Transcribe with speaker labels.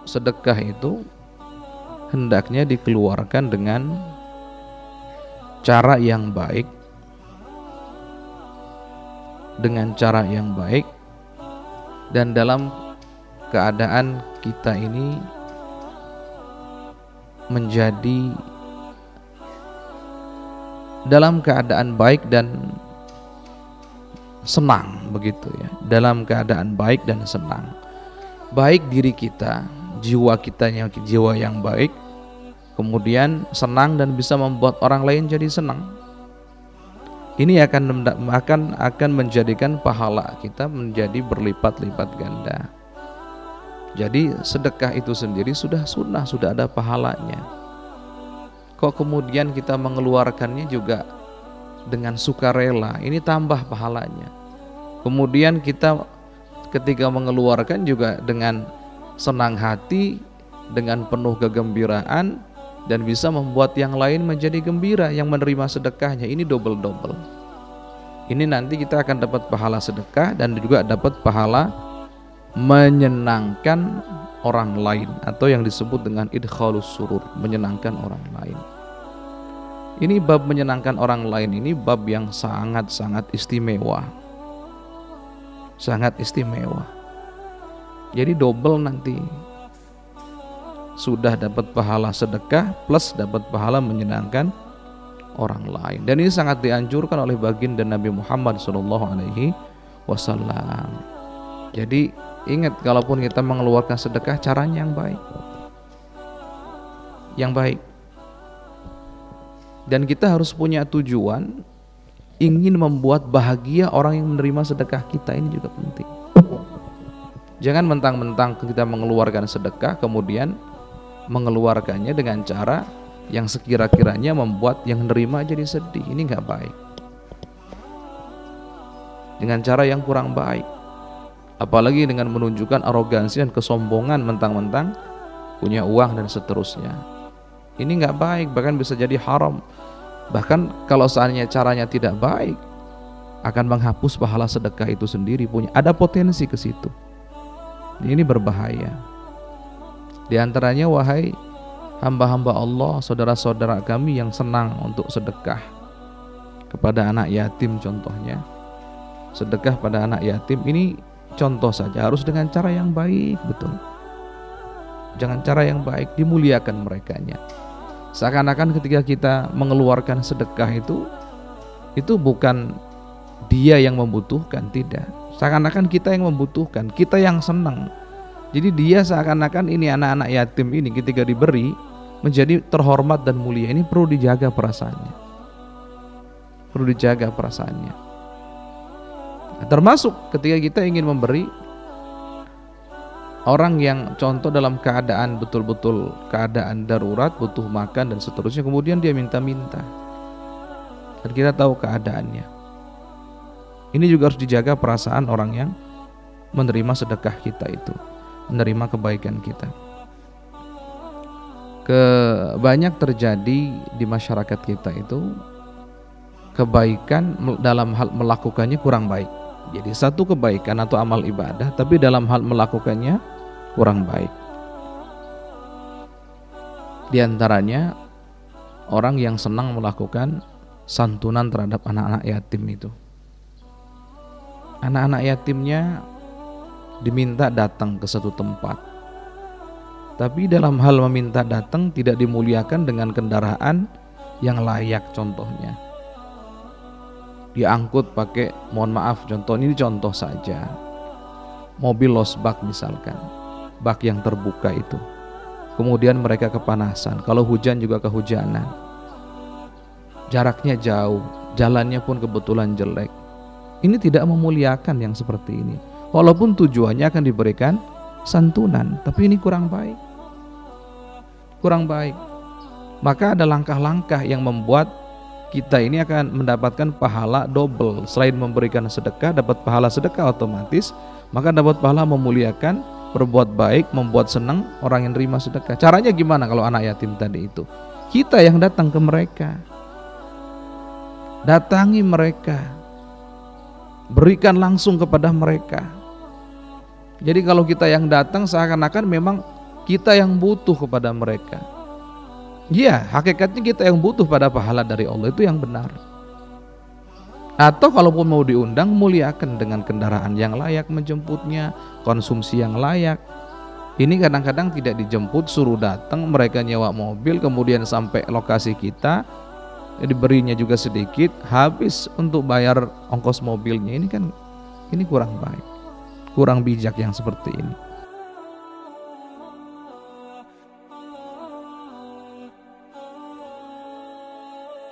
Speaker 1: sedekah itu hendaknya dikeluarkan dengan cara yang baik, dan dalam keadaan kita ini menjadi dalam keadaan baik dan senang, begitu ya, dalam keadaan baik dan senang. Baik diri kita, jiwa kitanya jiwa yang baik, kemudian senang dan bisa membuat orang lain jadi senang. Ini akan menjadikan pahala kita menjadi berlipat-lipat ganda. Jadi sedekah itu sendiri sudah sunnah, sudah ada pahalanya. Kok kemudian kita mengeluarkannya juga dengan sukarela, ini tambah pahalanya. Kemudian kita ketika mengeluarkan juga dengan senang hati, dengan penuh kegembiraan, dan bisa membuat yang lain menjadi gembira yang menerima sedekahnya. Ini double-double. Ini nanti kita akan dapat pahala sedekah dan juga dapat pahala menyenangkan orang lain, atau yang disebut dengan idkhalus surur, menyenangkan orang lain. Ini bab menyenangkan orang lain, ini bab yang sangat-sangat istimewa. Sangat istimewa. Jadi double nanti. Sudah dapat pahala sedekah plus dapat pahala menyenangkan orang lain. Dan ini sangat dianjurkan oleh baginda Nabi Muhammad SAW. Jadi ingat, kalaupun kita mengeluarkan sedekah, caranya yang baik. Yang baik. Dan kita harus punya tujuan ingin membuat bahagia orang yang menerima sedekah kita. Ini juga penting. Jangan mentang-mentang kita mengeluarkan sedekah kemudian mengeluarkannya dengan cara yang sekira-kiranya membuat yang menerima jadi sedih. Ini nggak baik. Dengan cara yang kurang baik. Apalagi dengan menunjukkan arogansi dan kesombongan, mentang-mentang punya uang dan seterusnya. Ini nggak baik, bahkan bisa jadi haram. Bahkan kalau seandainya caranya tidak baik, akan menghapus pahala sedekah itu sendiri. Ada potensi ke situ. Ini berbahaya. Di antaranya, wahai hamba-hamba Allah, saudara-saudara kami yang senang untuk sedekah kepada anak yatim contohnya. Sedekah pada anak yatim ini contoh saja, harus dengan cara yang baik, betul. Jangan cara yang baik, dimuliakan merekanya. Seakan-akan ketika kita mengeluarkan sedekah itu bukan dia yang membutuhkan, tidak. Seakan-akan kita yang membutuhkan, kita yang senang. Jadi dia seakan-akan ini anak-anak yatim ini ketika diberi menjadi terhormat dan mulia. Ini perlu dijaga perasaannya. Perlu dijaga perasaannya. Nah, termasuk ketika kita ingin memberi orang yang contoh dalam keadaan betul-betul keadaan darurat, butuh makan dan seterusnya, kemudian dia minta-minta. Dan kita tahu keadaannya. Ini juga harus dijaga perasaan orang yang menerima sedekah kita itu, menerima kebaikan kita. Banyak terjadi di masyarakat kita itu kebaikan dalam hal melakukannya kurang baik. Jadi satu kebaikan atau amal ibadah, tapi dalam hal melakukannya kurang baik. Di antaranya orang yang senang melakukan santunan terhadap anak-anak yatim itu. Anak-anak yatimnya diminta datang ke satu tempat, tapi dalam hal meminta datang tidak dimuliakan dengan kendaraan yang layak. Contohnya diangkut pakai, mohon maaf, contoh ini contoh saja, mobil losbak misalkan, bak yang terbuka itu. Kemudian mereka kepanasan, kalau hujan juga kehujanan, jaraknya jauh, jalannya pun kebetulan jelek. Ini tidak memuliakan yang seperti ini. Walaupun tujuannya akan diberikan santunan, tapi ini kurang baik. Kurang baik. Maka ada langkah-langkah yang membuat kita ini akan mendapatkan pahala double. Selain memberikan sedekah, dapat pahala sedekah otomatis, maka dapat pahala memuliakan, berbuat baik, membuat senang orang yang terima sedekah. Caranya gimana kalau anak yatim tadi itu? Kita yang datang ke mereka. Datangi mereka. Berikan langsung kepada mereka. Jadi kalau kita yang datang seakan-akan memang kita yang butuh kepada mereka. Iya, hakikatnya kita yang butuh pada pahala dari Allah, itu yang benar. Atau kalaupun mau diundang, muliakan dengan kendaraan yang layak menjemputnya, konsumsi yang layak. Ini kadang-kadang tidak dijemput, suruh datang, mereka nyewa mobil, kemudian sampai lokasi kita, diberinya juga sedikit, habis untuk bayar ongkos mobilnya. Ini kan, ini kurang baik, kurang bijak yang seperti ini.